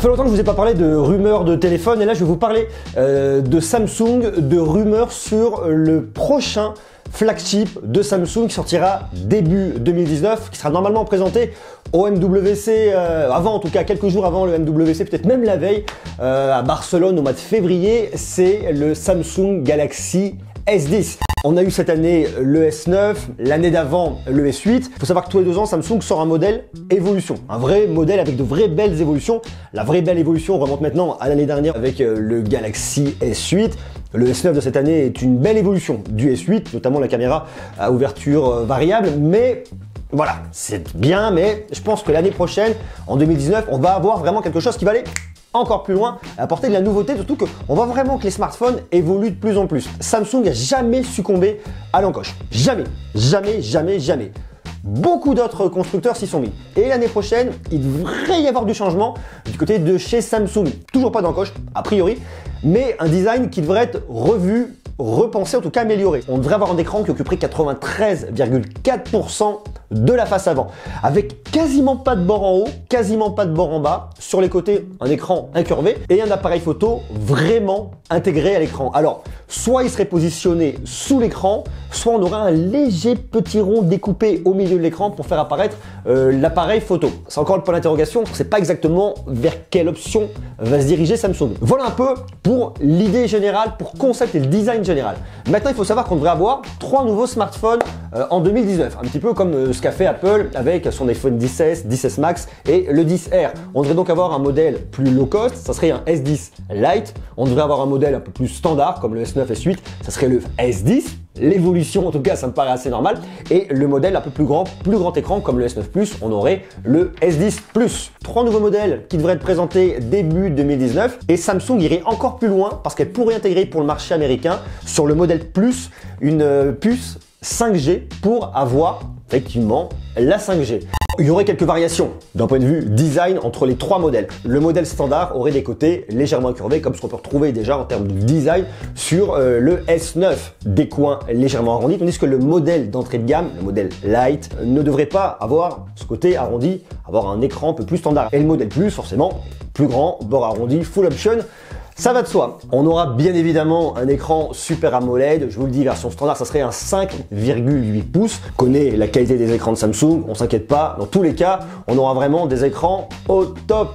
fait longtemps que je vous ai pas parlé de rumeurs de téléphone et là je vais vous parler de Samsung, de rumeurs sur le prochain flagship de Samsung qui sortira début 2019, qui sera normalement présenté au MWC, avant en tout cas, quelques jours avant le MWC, peut-être même la veille, à Barcelone au mois de février. C'est le Samsung Galaxy S10. On a eu cette année le S9, l'année d'avant le S8. Il faut savoir que tous les 2 ans, Samsung sort un modèle évolution. Un vrai modèle avec de vraies belles évolutions. La vraie belle évolution remonte maintenant à l'année dernière avec le Galaxy S8. Le S9 de cette année est une belle évolution du S8, notamment la caméra à ouverture variable. Mais voilà, c'est bien, mais je pense que l'année prochaine, en 2019, on va avoir vraiment quelque chose qui va aller encore plus loin, apporter de la nouveauté, surtout qu'on voit vraiment que les smartphones évoluent de plus en plus. Samsung n'a jamais succombé à l'encoche. Jamais, jamais, jamais, jamais. Beaucoup d'autres constructeurs s'y sont mis. Et l'année prochaine, il devrait y avoir du changement du côté de chez Samsung. Toujours pas d'encoche, a priori, mais un design qui devrait être revu, repensé, en tout cas amélioré. On devrait avoir un écran qui occuperait 93,4% de la face avant, avec quasiment pas de bord en haut, quasiment pas de bord en bas. Sur les côtés, un écran incurvé et un appareil photo vraiment intégré à l'écran. Alors, soit il serait positionné sous l'écran, soit on aura un léger petit rond découpé au milieu de l'écran pour faire apparaître l'appareil photo. C'est encore le point d'interrogation, on ne sait pas exactement vers quelle option va se diriger Samsung. Voilà un peu pour l'idée générale, pour concept et le design général. Maintenant, il faut savoir qu'on devrait avoir 3 nouveaux smartphones en 2019, un petit peu comme ce qu'a fait Apple avec son iPhone 10S, 10S Max et le 10R. On devrait donc avoir un modèle plus low cost, ça serait un S10 Lite. On devrait avoir un modèle un peu plus standard comme le S9, S8, ça serait le S10. L'évolution, en tout cas, ça me paraît assez normal. Et le modèle un peu plus grand écran comme le S9 Plus, on aurait le S10 Plus. 3 nouveaux modèles qui devraient être présentés début 2019. Et Samsung irait encore plus loin parce qu'elle pourrait intégrer pour le marché américain sur le modèle Plus une puce 5G pour avoir effectivement la 5G. Il y aurait quelques variations d'un point de vue design entre les 3 modèles. Le modèle standard aurait des côtés légèrement incurvés comme ce qu'on peut retrouver déjà en termes de design sur le S9. Des coins légèrement arrondis, tandis que le modèle d'entrée de gamme, le modèle Lite, ne devrait pas avoir ce côté arrondi, avoir un écran un peu plus standard. Et le modèle Plus, forcément, plus grand, bord arrondi, full option. Ça va de soi. On aura bien évidemment un écran Super AMOLED. Je vous le dis, version standard, ça serait un 5,8 pouces. On connaît la qualité des écrans de Samsung, on s'inquiète pas. Dans tous les cas, on aura vraiment des écrans au top.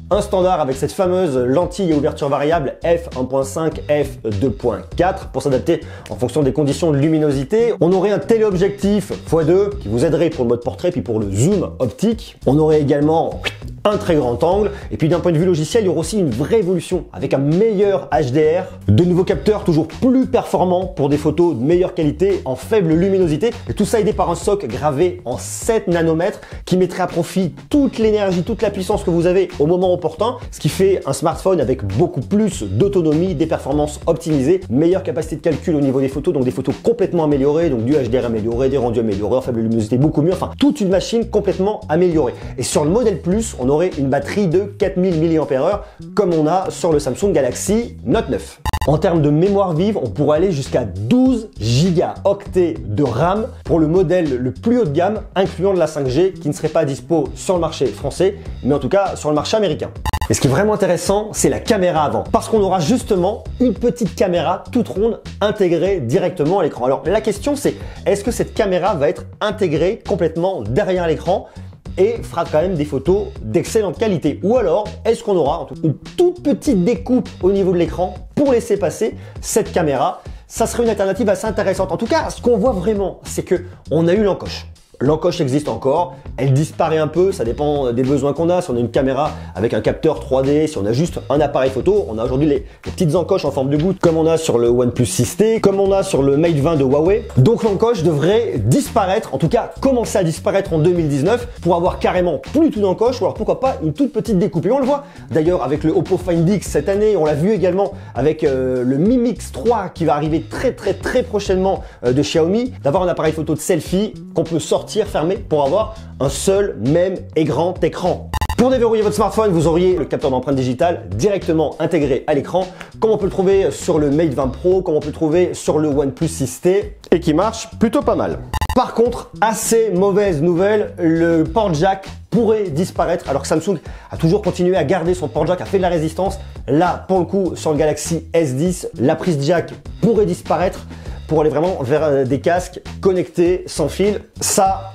Un standard avec cette fameuse lentille à ouverture variable f1.5, f2.4 pour s'adapter en fonction des conditions de luminosité. On aurait un téléobjectif x2 qui vous aiderait pour le mode portrait puis pour le zoom optique. On aurait également un très grand angle. Et puis d'un point de vue logiciel, il y aura aussi une vraie évolution avec un meilleur HDR, de nouveaux capteurs toujours plus performants pour des photos de meilleure qualité en faible luminosité. Et tout ça aidé par un SoC gravé en 7 nanomètres qui mettrait à profit toute l'énergie, toute la puissance que vous avez au moment opportun, ce qui fait un smartphone avec beaucoup plus d'autonomie, des performances optimisées, meilleure capacité de calcul au niveau des photos, donc des photos complètement améliorées, donc du HDR amélioré, des rendus améliorés, en faible luminosité beaucoup mieux, enfin toute une machine complètement améliorée. Et sur le modèle Plus, on aurait une batterie de 4000 mAh comme on a sur le Samsung Galaxy Note 9. En termes de mémoire vive, on pourrait aller jusqu'à 12 gigaoctets de RAM pour le modèle le plus haut de gamme, incluant de la 5G qui ne serait pas dispo sur le marché français, mais en tout cas sur le marché américain. Et ce qui est vraiment intéressant, c'est la caméra avant, parce qu'on aura justement une petite caméra toute ronde intégrée directement à l'écran. Alors la question c'est, est-ce que cette caméra va être intégrée complètement derrière l'écran et fera quand même des photos d'excellente qualité? Ou alors, est-ce qu'on aura une toute petite découpe au niveau de l'écran pour laisser passer cette caméra? Ça serait une alternative assez intéressante. En tout cas, ce qu'on voit vraiment, c'est que on a eu l'encoche. L'encoche existe encore, elle disparaît un peu, ça dépend des besoins qu'on a. Si on a une caméra avec un capteur 3D, si on a juste un appareil photo, on a aujourd'hui les petites encoches en forme de goutte comme on a sur le OnePlus 6T, comme on a sur le Mate 20 de Huawei. Donc l'encoche devrait disparaître, en tout cas commencer à disparaître en 2019 pour avoir carrément plus tout d'encoche ou alors pourquoi pas une toute petite découpe. Et on le voit d'ailleurs avec le Oppo Find X cette année, on l'a vu également avec le Mi Mix 3 qui va arriver très prochainement de Xiaomi, d'avoir un appareil photo de selfie qu'on peut sortir sortir, fermer pour avoir un seul même et grand écran. Pour déverrouiller votre smartphone, vous auriez le capteur d'empreinte digitale directement intégré à l'écran, comme on peut le trouver sur le Mate 20 Pro, comme on peut le trouver sur le OnePlus 6T, et qui marche plutôt pas mal. Par contre, assez mauvaise nouvelle, le port jack pourrait disparaître, alors que Samsung a toujours continué à garder son port jack, a fait de la résistance. Là, pour le coup, sur le Galaxy S10, la prise jack pourrait disparaître pour aller vraiment vers des casques connectés sans fil. Ça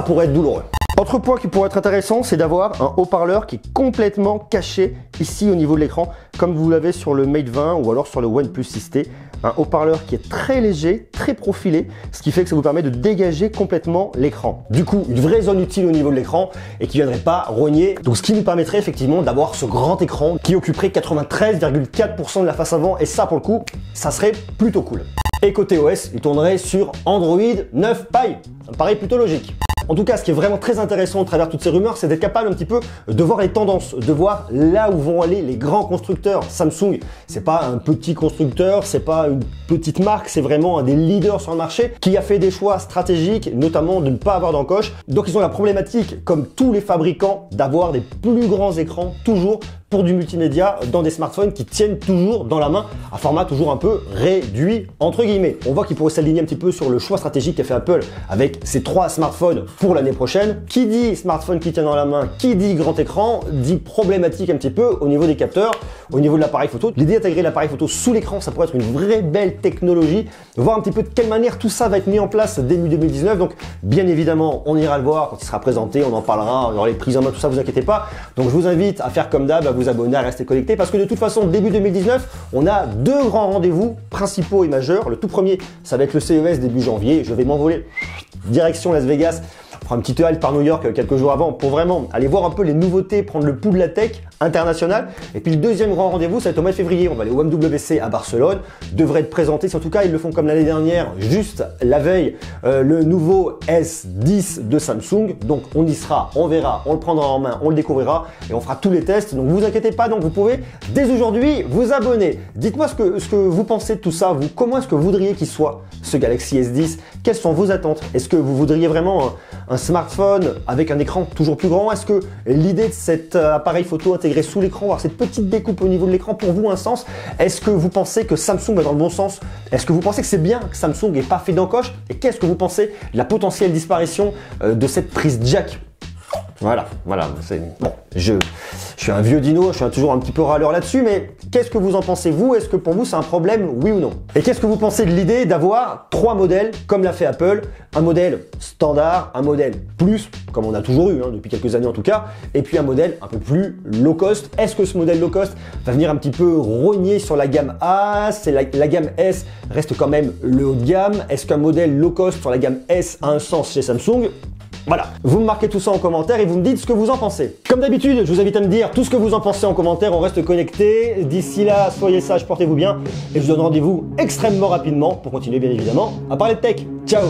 pourrait être douloureux. Autre point qui pourrait être intéressant, c'est d'avoir un haut-parleur qui est complètement caché ici au niveau de l'écran, comme vous l'avez sur le Mate 20 ou alors sur le OnePlus 6T. Un haut-parleur qui est très léger, très profilé, ce qui fait que ça vous permet de dégager complètement l'écran. Du coup, une vraie zone utile au niveau de l'écran et qui ne viendrait pas rogner. Donc ce qui nous permettrait effectivement d'avoir ce grand écran qui occuperait 93,4% de la face avant, et ça pour le coup, ça serait plutôt cool. Et côté OS, il tournerait sur Android 9 Pie. Ça me paraît plutôt logique. En tout cas, ce qui est vraiment très intéressant au travers de toutes ces rumeurs, c'est d'être capable un petit peu de voir les tendances, de voir là où vont aller les grands constructeurs. Samsung, c'est pas un petit constructeur, c'est pas une petite marque, c'est vraiment un des leaders sur le marché qui a fait des choix stratégiques, notamment de ne pas avoir d'encoche. Donc ils ont la problématique, comme tous les fabricants, d'avoir des plus grands écrans toujours pour du multimédia dans des smartphones qui tiennent toujours dans la main à format toujours un peu réduit entre guillemets. On voit qu'ils pourraient s'aligner un petit peu sur le choix stratégique qu'a fait Apple avec ses 3 smartphones pour l'année prochaine. Qui dit smartphone qui tient dans la main, qui dit grand écran, dit problématique un petit peu au niveau des capteurs, au niveau de l'appareil photo. L'idée d'intégrer l'appareil photo sous l'écran, ça pourrait être une vraie belle technologie. Voir un petit peu de quelle manière tout ça va être mis en place début 2019. Donc bien évidemment, on ira le voir quand il sera présenté, on en parlera, on aura les prises en main, tout ça, vous inquiétez pas. Donc je vous invite à faire comme d'hab, à vous abonner, à rester connecté, parce que de toute façon, début 2019, on a 2 grands rendez-vous principaux et majeurs. Le tout premier, ça va être le CES début janvier. Je vais m'envoler direction Las Vegas, prendre un petit halte par New York quelques jours avant pour vraiment aller voir un peu les nouveautés, prendre le pouls de la tech internationale. Et puis le deuxième grand rendez-vous, ça va être au mois de février. On va aller au MWC à Barcelone, devrait être présenté. Si en tout cas ils le font comme l'année dernière, juste la veille, le nouveau S10 de Samsung. Donc on y sera, on verra, on le prendra en main, on le découvrira et on fera tous les tests. Donc vous inquiétez pas, donc vous pouvez dès aujourd'hui vous abonner. Dites-moi ce que vous pensez de tout ça. Vous, comment est-ce que vous voudriez qu'il soit ce Galaxy S10? Quelles sont vos attentes? Est-ce que vous voudriez vraiment un smartphone avec un écran toujours plus grand? Est-ce que l'idée de cet appareil photo intégré sous l'écran, avoir cette petite découpe au niveau de l'écran, pour vous un sens? Est-ce que vous pensez que Samsung va dans le bon sens? Est-ce que vous pensez que c'est bien que Samsung n'ait pas fait d'encoche? Et qu'est-ce que vous pensez de la potentielle disparition de cette prise jack? Voilà, c'est bon. Je suis un vieux dino, je suis toujours un petit peu râleur là-dessus, mais qu'est-ce que vous en pensez vous? Est-ce que pour vous c'est un problème, oui ou non? Et qu'est-ce que vous pensez de l'idée d'avoir 3 modèles comme l'a fait Apple? Un modèle standard, un modèle plus, comme on a toujours eu depuis quelques années en tout cas, et puis un modèle un peu plus low cost. Est-ce que ce modèle low cost va venir un petit peu rogner sur la gamme A? La gamme S reste quand même le haut de gamme. Est-ce qu'un modèle low cost sur la gamme S a un sens chez Samsung? Voilà, vous me marquez tout ça en commentaire et vous me dites ce que vous en pensez. Comme d'habitude, je vous invite à me dire tout ce que vous en pensez en commentaire, on reste connectés. D'ici là, soyez sages, portez-vous bien et je vous donne rendez-vous extrêmement rapidement pour continuer bien évidemment à parler de tech. Ciao!